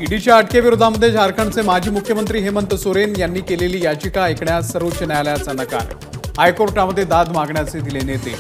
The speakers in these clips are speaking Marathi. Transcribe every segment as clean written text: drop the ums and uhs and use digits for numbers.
ईडीच्या अटकेविरोधामध्ये झारखंडचे माजी मुख्यमंत्री हेमंत सोरेन यांनी केलेली याचिका ऐकण्यास सर्वोच्च न्यायालयाचा नकार। हायकोर्टामध्ये दाद मागण्याचे दिले निर्देश।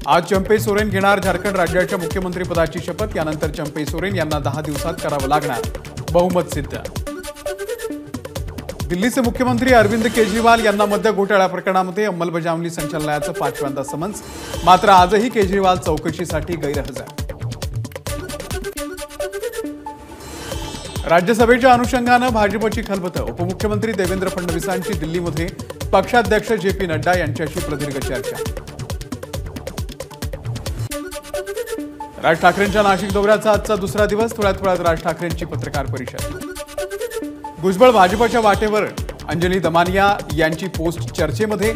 आज चंपे सोरेन घेणार झारखंड राज्याच्या मुख्यमंत्रीपदाची शपथ। यानंतर चंपे सोरेन यांना 10 दिवसात करावं लागणार बहुमत सिद्ध। दिल्लीचे मुख्यमंत्री अरविंद केजरीवाल यांना मद्य घोटाळा प्रकरणामध्ये अंमलबजावणी संचालनालयाचं 5व्यांदा समन्स। मात्र आजही केजरीवाल चौकशीसाठी गैरहजर। राज्यसभेच्या अनुषंगानं भाजपची खलबतं। उपमुख्यमंत्री देवेंद्र फडणवीसांची दिल्लीमध्ये पक्षाध्यक्ष जे.पी. नड्डा यांच्याशी प्रदीर्घ चर्चा। राज ठाकरेंच्या नाशिक दौऱ्याचा आजचा दुसरा दिवस। थोड्यात राज ठाकरेंची पत्रकार परिषद। भुजबळ भाजपच्या वाटेवर, अंजली दमानिया यांची पोस्ट चर्चेमध्ये।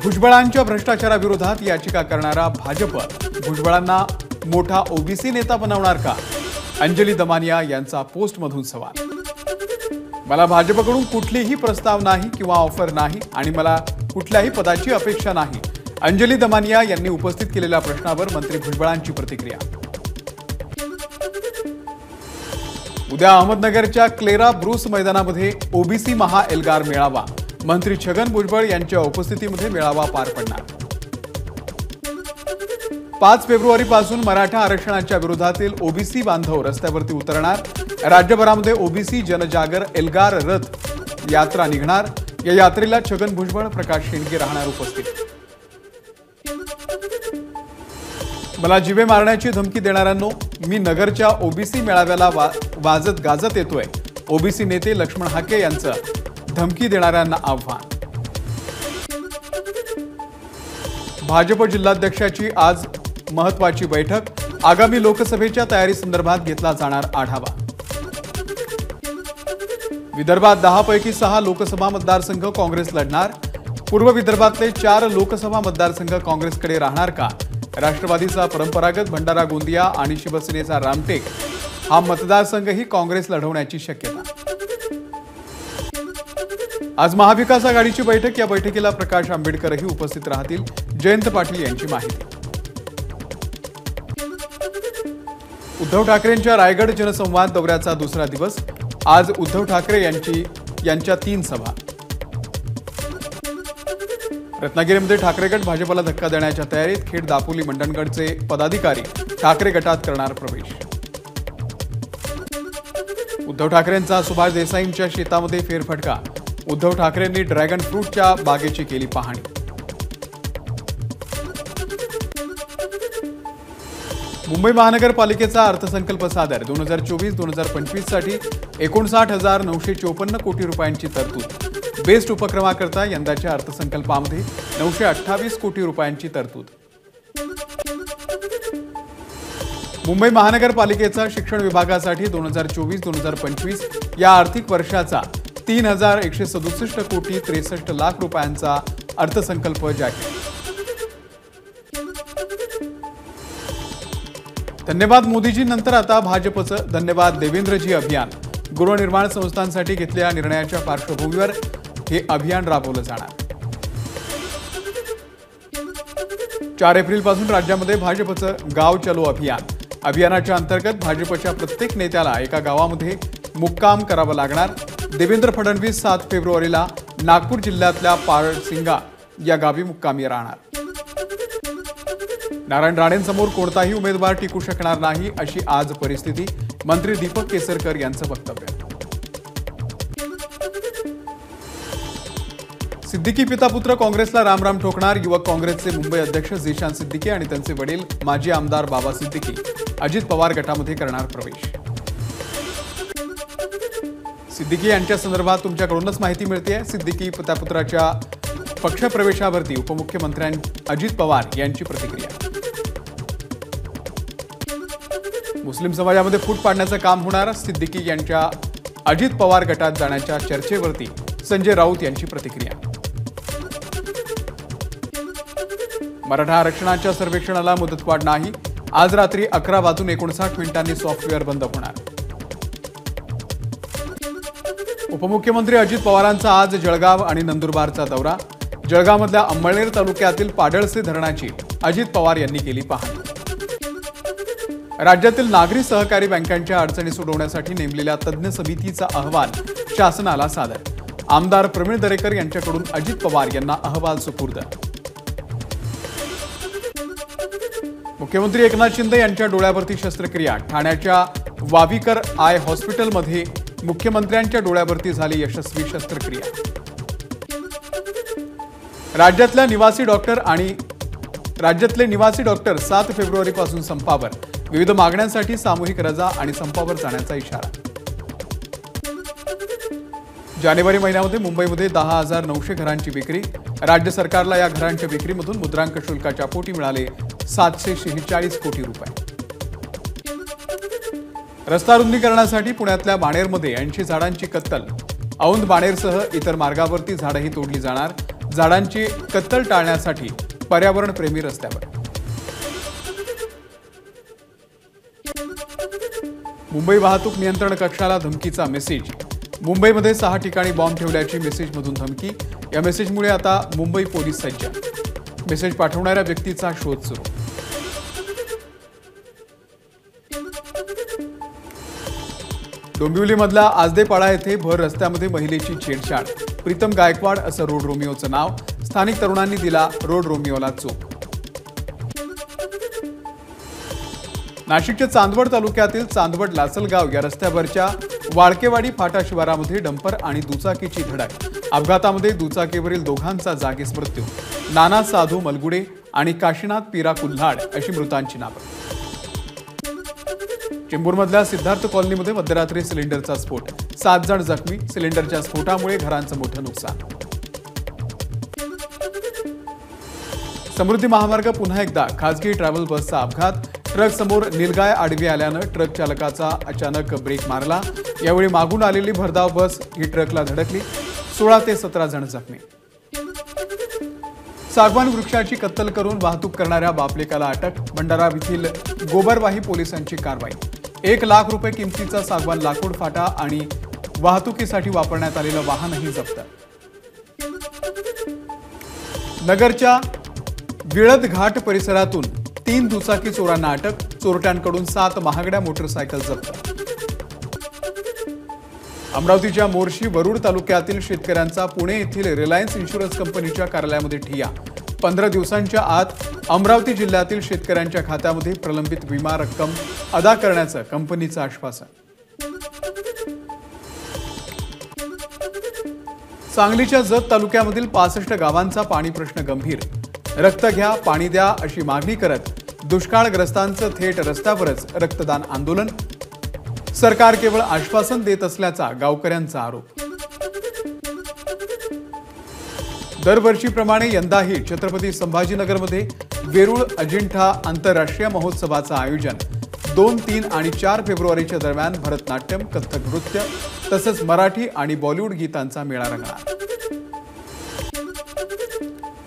भुजबळांच्या भ्रष्टाचाराविरोधात याचिका करणारा भाजप भुजबळांना मोठा ओबीसी नेता बनवणार का? अंजली दमानिया यांचा पोस्टमधून सवाल। मला भाजपकडून कुठलीही प्रस्ताव नाही किंवा ऑफर नाही आणि मला कुठल्याही पदाची अपेक्षा नाही। अंजली दमानिया यांनी उपस्थित केलेल्या प्रश्नावर मंत्री भुजबळांची प्रतिक्रिया। उद्या अहमदनगरच्या क्लेरा ब्रूस मैदानामध्ये ओबीसी महा एल्गार मेळावा। मंत्री छगन भुजबळ यांच्या उपस्थितीमध्ये मेळावा पार पडणार। 5 फेब्रुवारीपासून मराठा आरक्षणाच्या विरोधातील ओबीसी बांधव रस्त्यावरती उतरणार। राज्यभरामध्ये ओबीसी जनजागर एल्गार रथ यात्रा निघणार। या यात्रेला छगन भुजबळ, प्रकाश शेंडगे राहणार उपस्थित। मला जीवे मारण्याची धमकी देणाऱ्यांनो, मी नगरच्या ओबीसी मेळाव्याला वाजत गाजत येतोय। ओबीसी नेते लक्ष्मण हाके यांचं धमकी देणाऱ्यांना आव्हान। भाजप जिल्हाध्यक्षाची आज महत्त्वाची बैठक। आगामी लोकसभेच्या तयारीसंदर्भात घेतला जाणार आढावा। विदर्भात 10 पैकी 6 लोकसभा मतदारसंघ काँग्रेस लढणार। पूर्व विदर्भातले 4 लोकसभा मतदारसंघ काँग्रेसकडे राहणार का? राष्ट्रवादीचा परंपरागत भंडारा गोंदिया आणि शिवसेनेचा रामटेक हा मतदारसंघही काँग्रेस लढवण्याची शक्यता। आज महाविकास आघाडीची बैठक। या बैठकीला प्रकाश आंबेडकरही उपस्थित राहतील। जयंत पाटील यांची माहिती। उद्धव ठाकरेंच्या रायगड जनसंवाद दौऱ्याचा दुसरा दिवस। आज उद्धव ठाकरे यांच्या 3 सभा। रत्नागिरीमध्ये ठाकरे गट भाजपला धक्का देण्याच्या तयारीत। खेड, दापोली, मंडणगडचे पदाधिकारी ठाकरे गटात करणार प्रवेश। उद्धव ठाकरेंचा सुभाष देसाईंच्या शेतामध्ये फेरफटका। उद्धव ठाकरेंनी ड्रॅगन फ्रूटच्या बागेची केली पाहणी। मुंबई महानगरपालिकेचा अर्थसंकल्प सादर। 2024-2025 साठी 59,954 कोटी रुपयांची तरतूद। बेस्ट उपक्रमाकरता यंदाच्या अर्थसंकल्पामध्ये 928 कोटी रुपयांची तरतूद। मुंबई महानगरपालिकेचा शिक्षण विभागासाठी 2024-2025 या आर्थिक वर्षाचा 3,167 कोटी 63 लाख रुपयांचा अर्थसंकल्प जाहीर। धन्यवाद मोदीजी नंतर आता भाजपचं धन्यवाद देवेंद्रजी अभियान। गृहनिर्माण संस्थांसाठी घेतलेल्या निर्णयाच्या पार्श्वभूमीवर हे अभियान राबवलं जाणार। 4 एप्रिलपासून राज्यामध्ये भाजपचं गाव चलो अभियान। अभियानाच्या अंतर्गत भाजपच्या प्रत्येक नेत्याला एका गावामध्ये मुक्काम करावं लागणार। देवेंद्र फडणवीस 7 फेब्रुवारीला नागपूर जिल्ह्यातल्या पारसिंगा या गावी मुक्कामी राहणार। नारायण राणेंसमोर कोणताही उमेदवार टिकू शकणार नाही अशी आज परिस्थिती। मंत्री दीपक केसरकर यांचं वक्तव्य। सिद्दीकी पिता पुत्र काँग्रेसला रामराम ठोकणार। युवक काँग्रेसचे मुंबई अध्यक्ष झीशान सिद्दीकी आणि त्यांचे वडील माजी आमदार बाबा सिद्दीकी अजित पवार गटामध्ये करणार प्रवेश। सिद्दीकी यांच्या संदर्भात तुमच्याकडूनच माहिती मिळते। सिद्दीकी पिता पुत्राच्या पक्षप्रवेशावरती उपमुख्यमंत्री अजित पवार यांची प्रतिक्रिया। मुस्लिम समाजामध्ये फूट पाडण्याचं काम होणार। सिद्दीकी यांच्या अजित पवार गटात जाण्याच्या चर्चेवरती संजय राऊत यांची प्रतिक्रिया। मराठा आरक्षणाच्या सर्वेक्षणाला मुदतवाढ नाही। आज रात्री 11:59 सॉफ्टवेअर बंद होणार। उपमुख्यमंत्री अजित पवारांचा आज जळगाव आणि नंदुरबारचा दौरा। जळगावमधल्या अंमळनेर तालुक्यातील पाडळसे धरणाची अजित पवार यांनी केली पाहणी। राज्यातील नागरी सहकारी बँकांच्या अडचणी सोडवण्यासाठी नेमलेल्या तज्ञ समितीचा अहवाल शासनाला सादर। आमदार प्रवीण दरेकर यांच्याकडून अजित पवार यांना अहवाल सुपूर्द। मुख्यमंत्री एकनाथ शिंदे यांच्या डोळ्यावरती शस्त्रक्रिया। ठाण्याच्या वावीकर आय हॉस्पिटलमध्ये मुख्यमंत्र्यांच्या डोळ्यावरती झाली यशस्वी शस्त्रक्रिया। राज्यातले निवासी डॉक्टर 7 फेब्रुवारीपासून संपावर। विविध मागण्यांसाठी सामूहिक रजा आणि संपावर जाण्याचा इशारा। जानेवारी महिन्यामध्ये मुंबईमध्ये 10,900 घरांची विक्री। राज्य सरकारला या घरांच्या विक्रीमधून मुद्रांक शुल्काच्या पोटी मिळाले 746 कोटी रुपये। रस्ता रुंदीकरणासाठी पुण्यातल्या बाणेरमध्ये 80 झाडांची कत्तल। औंध बाणेरसह इतर मार्गावरती झाडंही तोडली जाणार। झाडांची कत्तल टाळण्यासाठी पर्यावरणप्रेमी रस्त्यावर। मुंबई वाहतूक नियंत्रण कक्षाला धमकीचा मेसेज। मुंबईमध्ये 6 ठिकाणी बॉम्ब ठेवल्याची मेसेजमधून धमकी। या मेसेजमुळे आता मुंबई पोलीस सज्ज। मेसेज पाठवणाऱ्या व्यक्तीचा शोध सुरू। डोंबिवलीमधल्या आजदेपाडा येथे भर रस्त्यामध्ये महिलेची छेडछाड। प्रीतम गायकवाड असं रोड रोमिओचं नाव। स्थानिक तरुणांनी दिला रोड रोमिओला चोप। नाशिकच्या चांदवड तालुक्यातील चांदवड लासलगाव या रस्त्यावरच्या वाळकेवाडी फाटा शिवारामध्ये डंपर आणि दुचाकीची धडक। अपघातामध्ये दुचाकीवरील दोघांचा जागीच मृत्यू। नाना साधू मलगुडे आणि काशीनाथ पीरा कुल्हाड अशी मृतांची नावं। चेंबूरमधल्या सिद्धार्थ कॉलनीमध्ये मध्यरात्री सिलेंडरचा स्फोट। 7 जण जखमी। सिलेंडरच्या स्फोटामुळे घरांचं मोठं नुकसान। समृद्धी महामार्ग पुन्हा एकदा खासगी ट्रॅव्हल बसचा अपघात। ट्रक समोर नीलगाय आडवी आल्यानं ट्रक चालकाचा अचानक ब्रेक मारला। यावेळी मागून आलेली भरधाव बस ही ट्रकला धडकली। 16 ते 17 जण जखमी। सागवान वृक्षाची कत्तल करून वाहतूक करणाऱ्या बापलेकाला अटक। भंडारा येथील गोबरवाही पोलिसांची कारवाई। 1 लाख रुपये किमतीचा सागवान लाकूड फाटा आणि वाहतुकीसाठी वापरण्यात आलेलं वाहनही जप्त। नगरच्या विळद घाट परिसरातून 3 दुचाकी चोरांना अटक। चोरट्यांकडून 7 महागड्या मोटरसायकल जप्त। अमरावतीच्या मोर्शी वरुड तालुक्यातील शेतकऱ्यांचा पुणे येथील रिलायन्स इन्शुरन्स कंपनीच्या कार्यालयामध्ये ठिय्या। 15 दिवसांच्या आत अमरावती जिल्ह्यातील शेतकऱ्यांच्या खात्यामध्ये प्रलंबित विमा रक्कम अदा करण्याचं कंपनीचं आश्वासन। सांगलीच्या जत तालुक्यामधील 65 गावांचा पाणी प्रश्न गंभीर। रक्त घ्या पाणी द्या अशी मागणी करत दुष्काळग्रस्तांचं थेट रस्त्यावरच रक्तदान आंदोलन। सरकार केवळ आश्वासन देत असल्याचा गावकऱ्यांचा आरोप। दरवर्षीप्रमाणे यंदाही छत्रपती संभाजीनगरमध्ये वेरूळ अजिंठा आंतरराष्ट्रीय महोत्सवाचं आयोजन। 2, 3 आणि 4 फेब्रुवारीच्या दरम्यान भरतनाट्यम, कथ्थक नृत्य तसंच मराठी आणि बॉलिवूड गीतांचा मेळा रंगणार।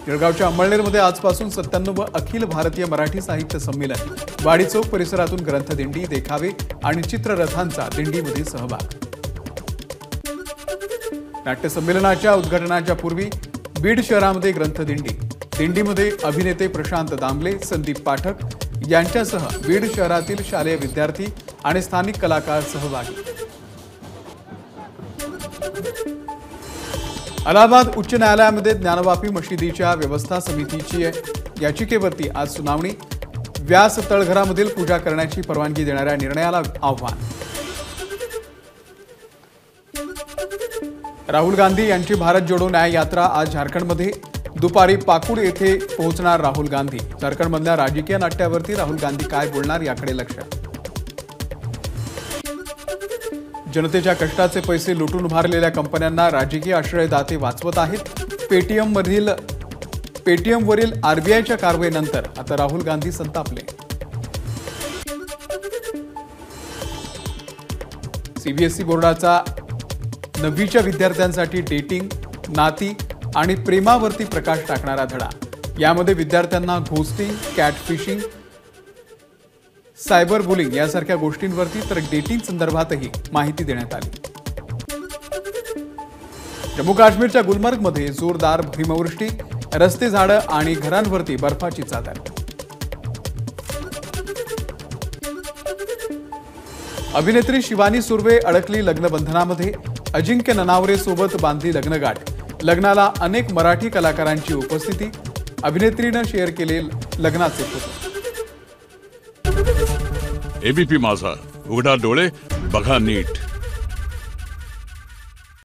जळगावच्या अंमळनेरमध्ये आजपासून 97 अखिल भारतीय मराठी साहित्य संमेलन। वाडी चौक परिसरातून ग्रंथदिंडी, देखावे आणि चित्ररथांचा दिंडीमध्ये सहभाग। नाट्य संमेलनाच्या उद्घाटनाच्या पूर्वी बीड शहरामध्ये ग्रंथदिंडी। दिंडीमध्ये अभिनेते प्रशांत दामले, संदीप पाठक यांच्यासह बीड शहरातील शालेय विद्यार्थी आणि स्थानिक कलाकार सहभागी। अलाहाबाद उच्च न्यायालयामध्ये ज्ञानवापी मशिदीच्या व्यवस्था समितीची याचिकेवरती आज सुनावणी। व्यास तळघरामधील पूजा करण्याची परवानगी देणाऱ्या निर्णयाला आव्हान। राहुल गांधी यांची भारत जोडो न्याय यात्रा आज झारखंडमध्ये। दुपारी पाकुड येथे पोहोचणार राहुल गांधी। झारखंडमधल्या राजकीय नाट्यावरती राहुल गांधी काय बोलणार याकडे लक्ष। जनतेच्या कष्टाचे पैसे लुटून उभारलेल्या कंपन्यांना राजकीय आश्रयदाते वाचवत आहेत। पेटीएमवरील आरबीआयच्या कारवाईनंतर आता राहुल गांधी संतापले। सीबीएसई बोर्डाचा 9वीच्या विद्यार्थ्यांसाठी डेटिंग, नाती आणि प्रेमावरती प्रकाश टाकणारा धडा। यामध्ये विद्यार्थ्यांना घोस्टिंग, कॅटफिशिंग, सायबर बुलिंग यासारख्या गोष्टींवरती तर डेटिंग संदर्भातही माहिती देण्यात आली। जम्मू काश्मीरच्या गुलमर्गमध्ये जोरदार हिमवृष्टी, रस्ते, झाडं आणि घरांवरती बर्फाची चादर. अभिनेत्री शिवानी सुर्वे अडकली लग्नबंधनामध्ये, अजिंक्य ननावरे सोबत बांधली लग्नगाठ. लग्नाला अनेक मराठी कलाकारांची उपस्थिती, अभिनेत्रीनं शेअर केले लग्नाचे फोटो. एबीपी माझा, उघडा डोळे बघा नीट.